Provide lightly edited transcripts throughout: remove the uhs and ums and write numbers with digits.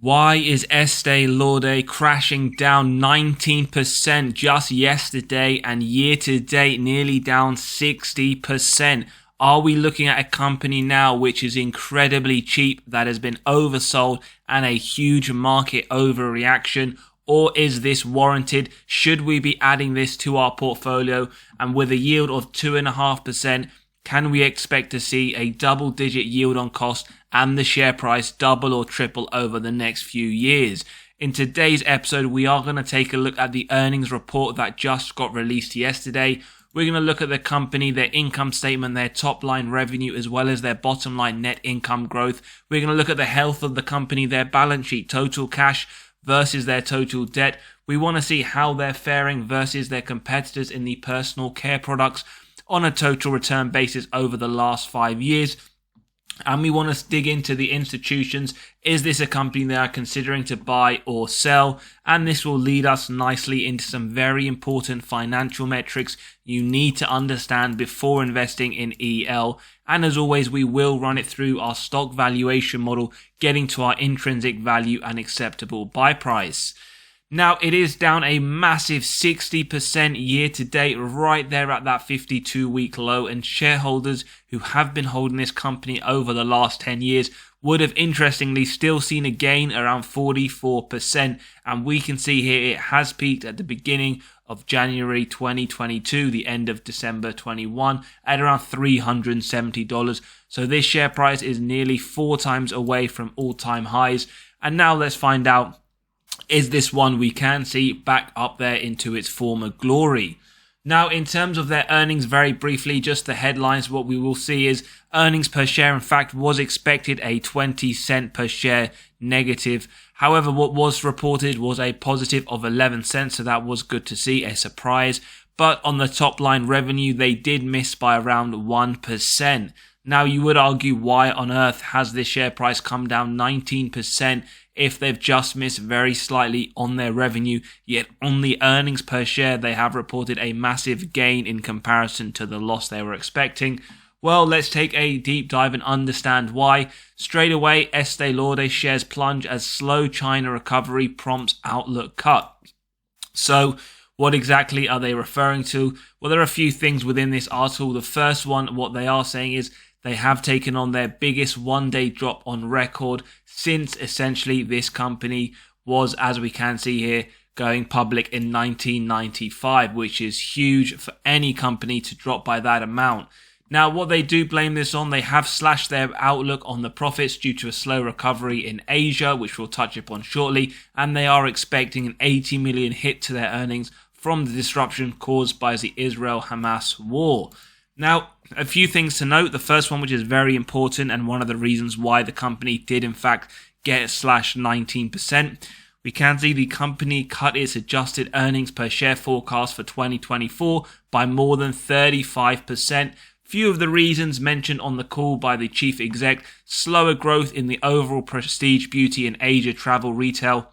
Why is Estee Lauder crashing down 19% just yesterday and year to date nearly down 60%? Are we looking at a company now which is incredibly cheap, that has been oversold and a huge market overreaction? Or is this warranted? Should we be adding this to our portfolio? And with a yield of 2.5%, can we expect to see a double-digit yield on cost and the share price double or triple over the next few years? In today's episode, we are going to take a look at the earnings report that just got released yesterday. We're going to look at the company, their income statement, their top line revenue, as well as their bottom line net income growth. We're going to look at the health of the company, their balance sheet, total cash versus their total debt. We want to see how they're faring versus their competitors in the personal care products on a total return basis over the last 5 years. And we want to dig into the institutions. Is this a company they are considering to buy or sell? And this will lead us nicely into some very important financial metrics you need to understand before investing in EL. And as always, we will run it through our stock valuation model, getting to our intrinsic value and acceptable buy price. Now, it is down a massive 60% year to date, right there at that 52-week low, and shareholders who have been holding this company over the last 10 years would have interestingly still seen a gain around 44%, and we can see here it has peaked at the beginning of January 2022, the end of December 21, at around $370. So this share price is nearly 4 times away from all-time highs. And now let's find out, is this one we can see back up there into its former glory? Now, in terms of their earnings, very briefly, just the headlines, what we will see is earnings per share, in fact, was expected a 20 cent per share negative. However, what was reported was a positive of 11 cents, so that was good to see, a surprise. But on the top line revenue, they did miss by around 1%. Now, you would argue, why on earth has this share price come down 19% if they've just missed very slightly on their revenue, yet on the earnings per share, they have reported a massive gain in comparison to the loss they were expecting? Well, let's take a deep dive and understand why. Straight away, Estee Lauder shares plunge as slow China recovery prompts outlook cut. So, what exactly are they referring to? Well, there are a few things within this article. The first one, what they are saying is they have taken on their biggest one-day drop on record since essentially this company was, as we can see here, going public in 1995, which is huge for any company to drop by that amount. Now, what they do blame this on, they have slashed their outlook on the profits due to a slow recovery in Asia, which we'll touch upon shortly, and they are expecting an 80 million hit to their earnings from the disruption caused by the Israel-Hamas war. Now, a few things to note. The first one, which is very important and one of the reasons why the company did in fact get slashed 19%. We can see the company cut its adjusted earnings per share forecast for 2024 by more than 35%. Few of the reasons mentioned on the call by the chief exec: slower growth in the overall prestige beauty and Asia travel retail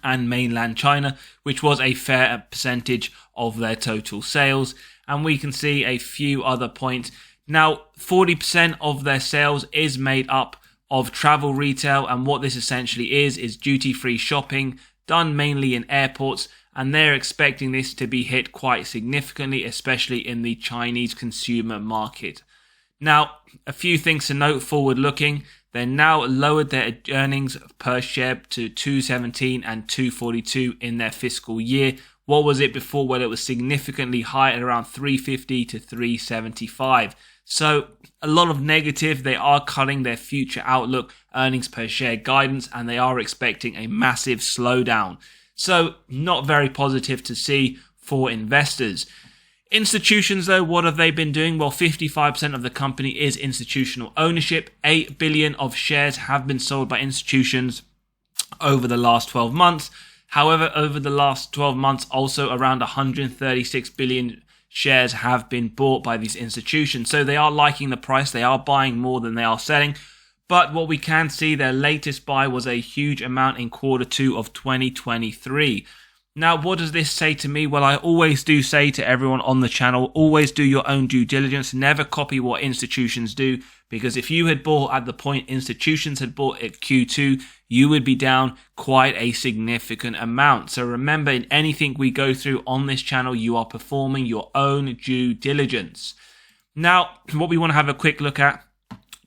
and mainland China, which was a fair percentage of their total sales. And we can see a few other points. Now, 40% of their sales is made up of travel retail, and what this essentially is duty-free shopping done mainly in airports, and they're expecting this to be hit quite significantly, especially in the Chinese consumer market. Now, a few things to note forward-looking. They now lowered their earnings per share to $2.17 and $2.42 in their fiscal year. What was it before? Well, it was significantly higher at around $3.50 to $3.75. So a lot of negative. They are cutting their future outlook earnings per share guidance, and they are expecting a massive slowdown. So not very positive to see for investors. Institutions, though, what have they been doing? Well, 55% of the company is institutional ownership. 8 billion of shares have been sold by institutions over the last 12 months. However, over the last 12 months, also around 136 billion shares have been bought by these institutions. So they are liking the price. They are buying more than they are selling. But what we can see, their latest buy was a huge amount in quarter 2 of 2023. Now, what does this say to me? Well, I always do say to everyone on the channel, always do your own due diligence. Never copy what institutions do, because if you had bought at the point institutions had bought at Q2, you would be down quite a significant amount. So remember, in anything we go through on this channel, you are performing your own due diligence. Now, what we want to have a quick look at,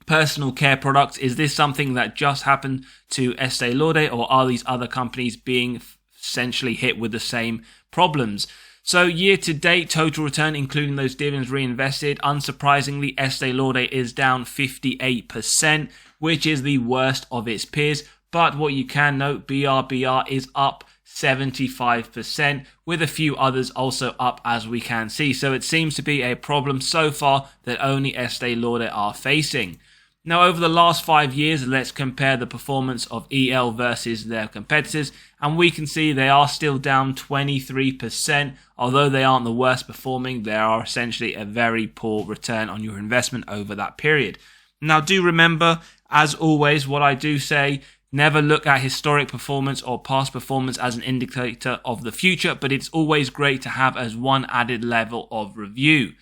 personal care products. Is this something that just happened to Estee Lauder, or are these other companies being essentially hit with the same problems? So year to date, total return, including those dividends reinvested, unsurprisingly, Estee Lauder is down 58%, which is the worst of its peers. But what you can note, BRBR is up 75%, with a few others also up, as we can see. So it seems to be a problem so far that only Estee Lauder are facing. Now, over the last 5 years, let's compare the performance of EL versus their competitors, and we can see they are still down 23%. Although they aren't the worst performing, they are essentially a very poor return on your investment over that period. Now, do remember, as always, what I do say, never look at historic performance or past performance as an indicator of the future, but it's always great to have as one added level of review.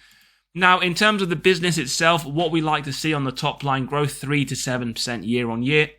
Now, in terms of the business itself, what we like to see on the top line growth, 3 to 7% year on year.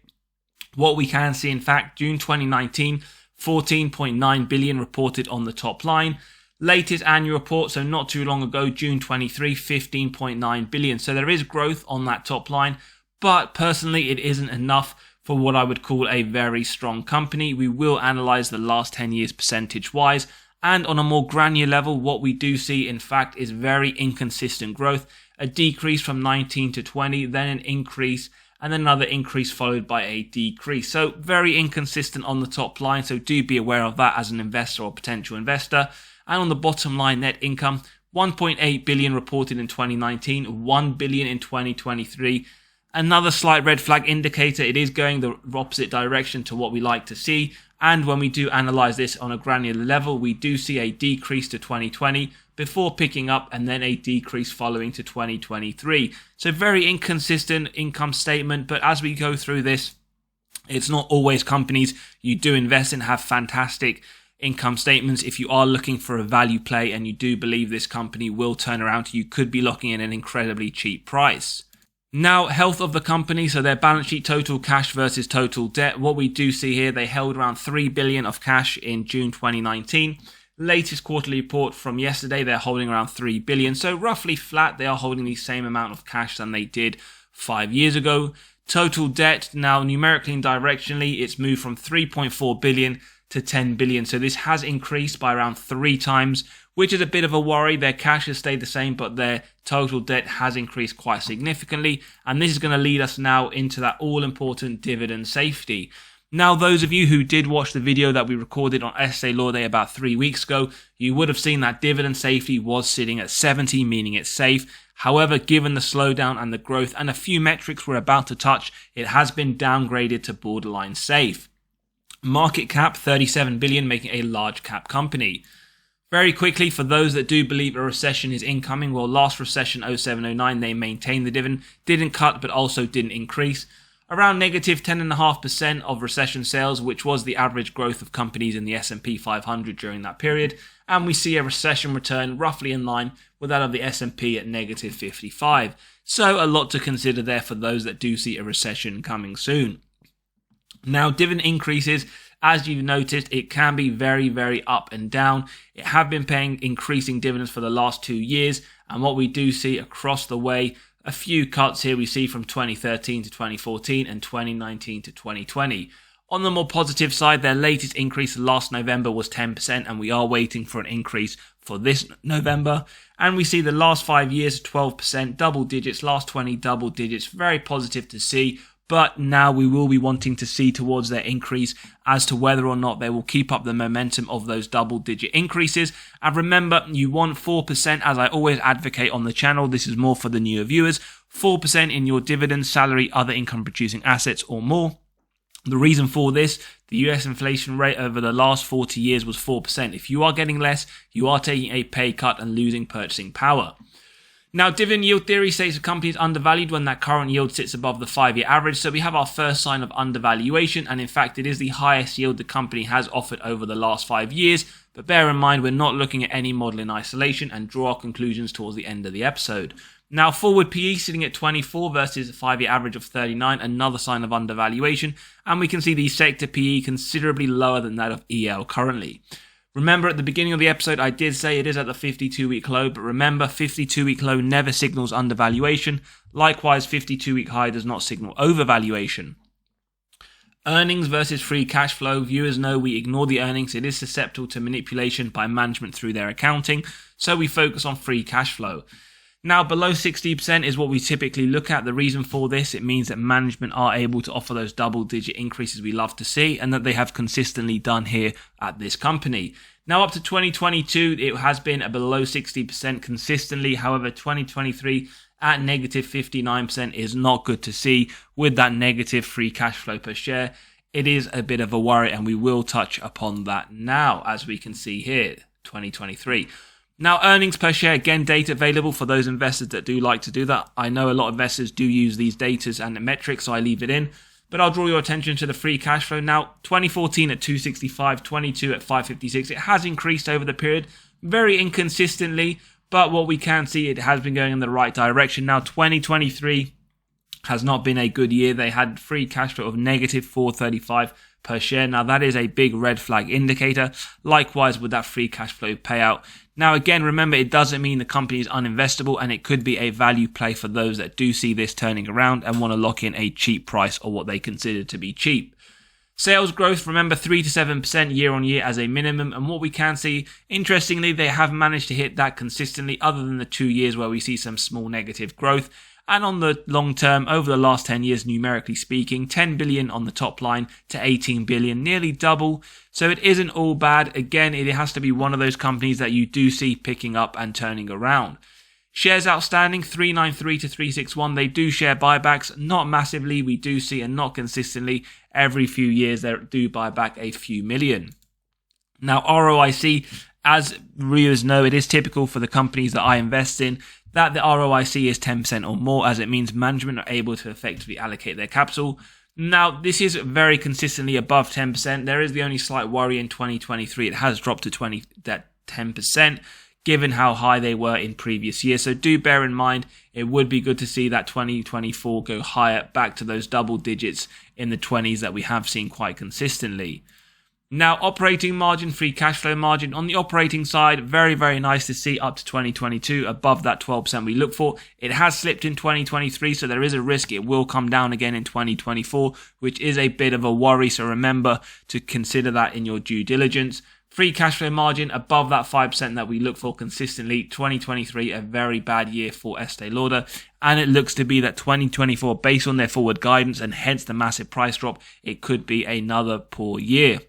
What we can see, in fact, June 2019, 14.9 billion reported on the top line. Latest annual report, so not too long ago, June 23, 15.9 billion. So there is growth on that top line, but personally, it isn't enough for what I would call a very strong company. We will analyze the last 10 years percentage-wise. And on a more granular level, what we do see, in fact, is very inconsistent growth. A decrease from 19 to 20, then an increase, and then another increase followed by a decrease. So very inconsistent on the top line, so do be aware of that as an investor or potential investor. And on the bottom line, net income, 1.8 billion reported in 2019, 1 billion in 2023. Another slight red flag indicator, it is going the opposite direction to what we like to see. And when we do analyze this on a granular level, we do see a decrease to 2020 before picking up, and then a decrease following to 2023. So very inconsistent income statement, but as we go through this, it's not always companies you do invest in have fantastic income statements. If you are looking for a value play and you do believe this company will turn around, you could be locking in an incredibly cheap price. Now, health of the company, so their balance sheet, total cash versus total debt. What we do see here, they held around 3 billion of cash in June 2019. Latest quarterly report from yesterday, they're holding around 3 billion. So roughly flat, they are holding the same amount of cash than they did 5 years ago. Total debt, now numerically and directionally, it's moved from 3.4 billion to 10 billion. So this has increased by around 3 times, which is a bit of a worry. Their cash has stayed the same, but their total debt has increased quite significantly. And this is going to lead us now into that all-important dividend safety. Now, those of you who did watch the video that we recorded on Estee Lauder about 3 weeks ago, you would have seen that dividend safety was sitting at 70, meaning it's safe. However, given the slowdown and the growth and a few metrics we're about to touch, it has been downgraded to borderline safe. Market cap, 37 billion, making a large cap company. Very quickly, for those that do believe a recession is incoming, well, last recession, 07-09, they maintained the dividend, didn't cut, but also didn't increase. Around negative 10.5% of recession sales, which was the average growth of companies in the S&P 500 during that period. And we see a recession return roughly in line with that of the S&P at negative 55. So a lot to consider there for those that do see a recession coming soon. Now, dividend increases, as you've noticed, it can be very, very up and down. It have been paying increasing dividends for the last 2 years. And what we do see across the way, a few cuts here we see from 2013 to 2014 and 2019 to 2020. On the more positive side, their latest increase last November was 10%, and we are waiting for an increase for this November. And we see the last 5 years, 12%, double digits, last 20, double digits, very positive to see. But now we will be wanting to see towards their increase as to whether or not they will keep up the momentum of those double-digit increases. And remember, you want 4%, as I always advocate on the channel. This is more for the newer viewers. 4% in your dividend, salary, other income-producing assets or more. The reason for this, the US inflation rate over the last 40 years was 4%. If you are getting less, you are taking a pay cut and losing purchasing power. Now, dividend yield theory states a company is undervalued when that current yield sits above the 5-year average. So we have our first sign of undervaluation. And in fact, it is the highest yield the company has offered over the last 5 years. But bear in mind, we're not looking at any model in isolation and draw our conclusions towards the end of the episode. Now, forward PE sitting at 24 versus a 5-year average of 39, another sign of undervaluation. And we can see the sector PE considerably lower than that of EL currently. Remember, at the beginning of the episode, I did say it is at the 52-week low, but remember, 52-week low never signals undervaluation. Likewise, 52-week high does not signal overvaluation. Earnings versus free cash flow. Viewers know we ignore the earnings. It is susceptible to manipulation by management through their accounting, so we focus on free cash flow. Now, below 60% is what we typically look at. The reason for this, it means that management are able to offer those double-digit increases we love to see and that they have consistently done here at this company. Now, up to 2022, it has been a below 60% consistently. However, 2023 at negative 59% is not good to see with that negative free cash flow per share. It is a bit of a worry, and we will touch upon that now, as we can see here, 2023. Now, earnings per share, again, data available for those investors that do like to do that. I know a lot of investors do use these data and the metrics, so I leave it in. But I'll draw your attention to the free cash flow. Now, 2014 at 265, 22 at 556. It has increased over the period, very inconsistently, but what we can see, it has been going in the right direction. Now, 2023 has not been a good year. They had free cash flow of negative 435 per share. Now, that is a big red flag indicator. Likewise with that free cash flow payout. Now, again, remember, it doesn't mean the company is uninvestable, and it could be a value play for those that do see this turning around and want to lock in a cheap price or what they consider to be cheap. Sales growth, remember, 3 to 7% year on year as a minimum. And what we can see, interestingly, they have managed to hit that consistently, other than the 2 years where we see some small negative growth. And on the long term, over the last 10 years, numerically speaking, 10 billion on the top line to 18 billion, nearly double. So it isn't all bad. Again, it has to be one of those companies that you do see picking up and turning around. Shares outstanding, 393 to 361. They do share buybacks, not massively. We do see, and not consistently. Every few years, they do buy back a few million. Now, ROIC, as viewers know, it is typical for the companies that I invest in that the ROIC is 10% or more, as it means management are able to effectively allocate their capital. Now, this is very consistently above 10%. There is the only slight worry in 2023. It has dropped to 10%, given how high they were in previous years. So do bear in mind, it would be good to see that 2024 go higher, back to those double digits in the 20s that we have seen quite consistently. Now, operating margin, free cash flow margin. On the operating side, very, very nice to see up to 2022, above that 12% we look for. It has slipped in 2023, so there is a risk it will come down again in 2024, which is a bit of a worry. So remember to consider that in your due diligence. Free cash flow margin above that 5% that we look for consistently. 2023, a very bad year for Estee Lauder. And it looks to be that 2024, based on their forward guidance and hence the massive price drop, it could be another poor year.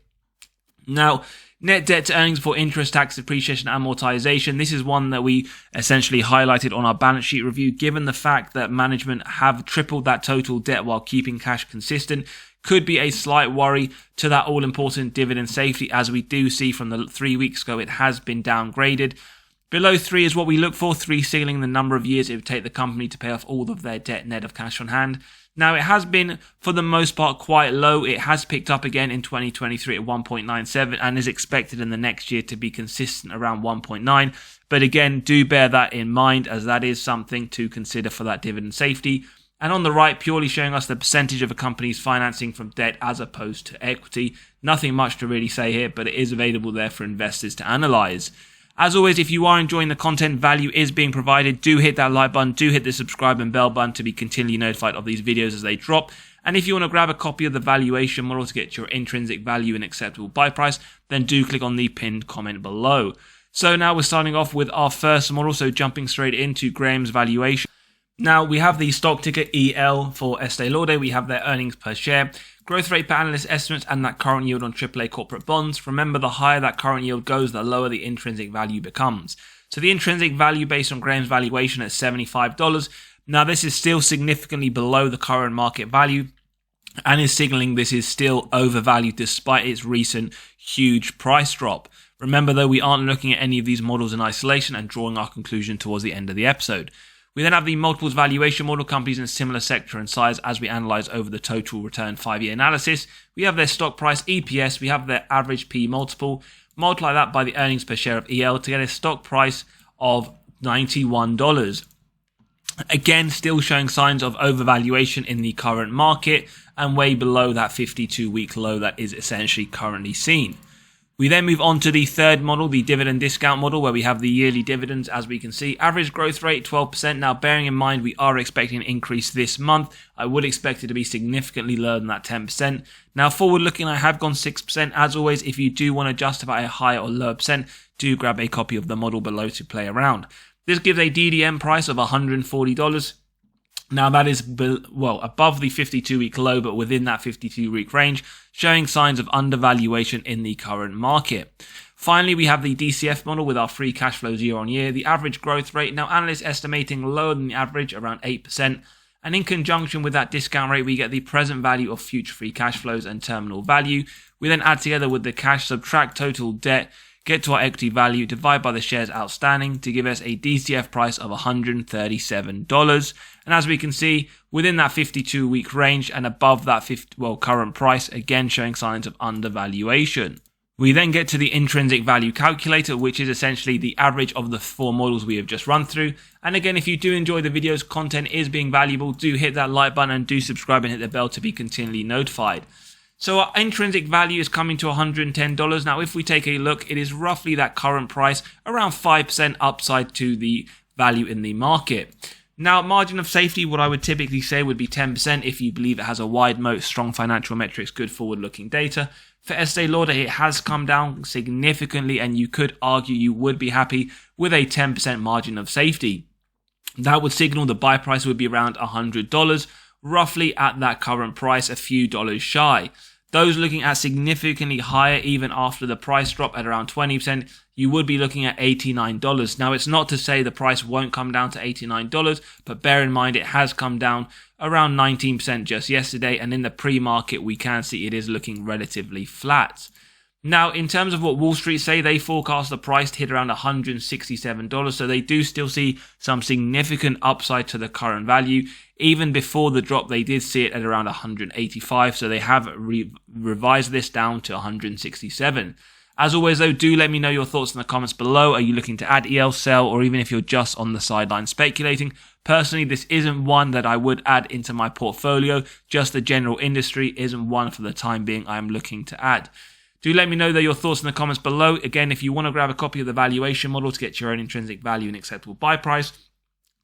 Now, net debt to earnings for interest, tax, depreciation, amortization. This is one that we essentially highlighted on our balance sheet review. Given the fact that management have tripled that total debt while keeping cash consistent, could be a slight worry to that all-important dividend safety, as we do see from the 3 weeks ago it has been downgraded. Below 3 is what we look for, 3 signaling the number of years it would take the company to pay off all of their debt net of cash on hand. Now, it has been, for the most part, quite low. It has picked up again in 2023 at 1.97 and is expected in the next year to be consistent around 1.9. But again, do bear that in mind, as that is something to consider for that dividend safety. And on the right, purely showing us the percentage of a company's financing from debt as opposed to equity. Nothing much to really say here, but it is available there for investors to analyze. As always, if you are enjoying the content, value is being provided. Do hit that like button, do hit the subscribe and bell button to be continually notified of these videos as they drop. And if you want to grab a copy of the valuation model to get your intrinsic value and acceptable buy price, then do click on the pinned comment below. So now we're starting off with our first model, so jumping straight into Graham's valuation. Now, we have the stock ticker EL for Estee Lauder. We have their earnings per share, growth rate per analyst estimates, and that current yield on AAA corporate bonds. Remember, the higher that current yield goes, the lower the intrinsic value becomes. So the intrinsic value based on Graham's valuation at $75. Now, this is still significantly below the current market value and is signaling this is still overvalued despite its recent huge price drop. Remember though, we aren't looking at any of these models in isolation and drawing our conclusion towards the end of the episode. We then have the multiples valuation model, companies in a similar sector and size as we analyse over the total return 5-year analysis. We have their stock price, EPS, we have their average P multiple, multiply that by the earnings per share of EL to get a stock price of $91. Again, still showing signs of overvaluation in the current market and way below that 52-week low that is essentially currently seen. We then move on to the third model, the dividend discount model, where we have the yearly dividends, as we can see. Average growth rate, 12%. Now, bearing in mind we are expecting an increase this month, I would expect it to be significantly lower than that 10%. Now, forward looking, I have gone 6%. As always, if you do want to justify a higher or lower percent, do grab a copy of the model below to play around. This gives a DDM price of $140. Now that is, above the 52-week low, but within that 52-week range, showing signs of undervaluation in the current market. Finally, we have the DCF model with our free cash flows year on year. The average growth rate, now analysts estimating lower than the average, around 8%. And in conjunction with that discount rate, we get the present value of future free cash flows and terminal value. We then add together with the cash, subtract total debt, get to our equity value, divide by the shares outstanding to give us a DCF price of $137. And as we can see, within that 52-week range and above that current price, again showing signs of undervaluation. We then get to the intrinsic value calculator, which is essentially the average of the 4 models we have just run through. And again, if you do enjoy the videos, content is being valuable, do hit that like button and do subscribe and hit the bell to be continually notified. So our intrinsic value is coming to $110. Now, if we take a look, it is roughly that current price, around 5% upside to the value in the market. Now, margin of safety, what I would typically say would be 10% if you believe it has a wide moat, strong financial metrics, good forward-looking data. For Estee Lauder, it has come down significantly, and you could argue you would be happy with a 10% margin of safety. That would signal the buy price would be around $100. Roughly at that current price, a few dollars shy. Those looking at significantly higher, even after the price drop at around 20%, you would be looking at $89. Now, it's not to say the price won't come down to $89, but bear in mind it has come down around 19% just yesterday, and in the pre-market, we can see it is looking relatively flat. Now, in terms of what Wall Street say, they forecast the price to hit around $167, so they do still see some significant upside to the current value. Even before the drop, they did see it at around 185, so they have revised this down to 167. As always, though, do let me know your thoughts in the comments below. Are you looking to add EL, sell, or even if you're just on the sideline speculating? Personally, this isn't one that I would add into my portfolio. Just the general industry isn't one for the time being I'm looking to add. Do let me know your thoughts in the comments below. Again, if you want to grab a copy of the valuation model to get your own intrinsic value and acceptable buy price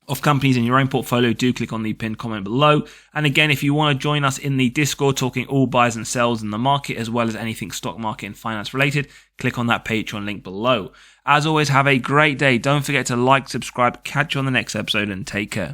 of companies in your own portfolio, do click on the pinned comment below. And again, if you want to join us in the Discord talking all buys and sells in the market, as well as anything stock market and finance related, click on that Patreon link below. As always, have a great day. Don't forget to like, subscribe, catch you on the next episode, and take care.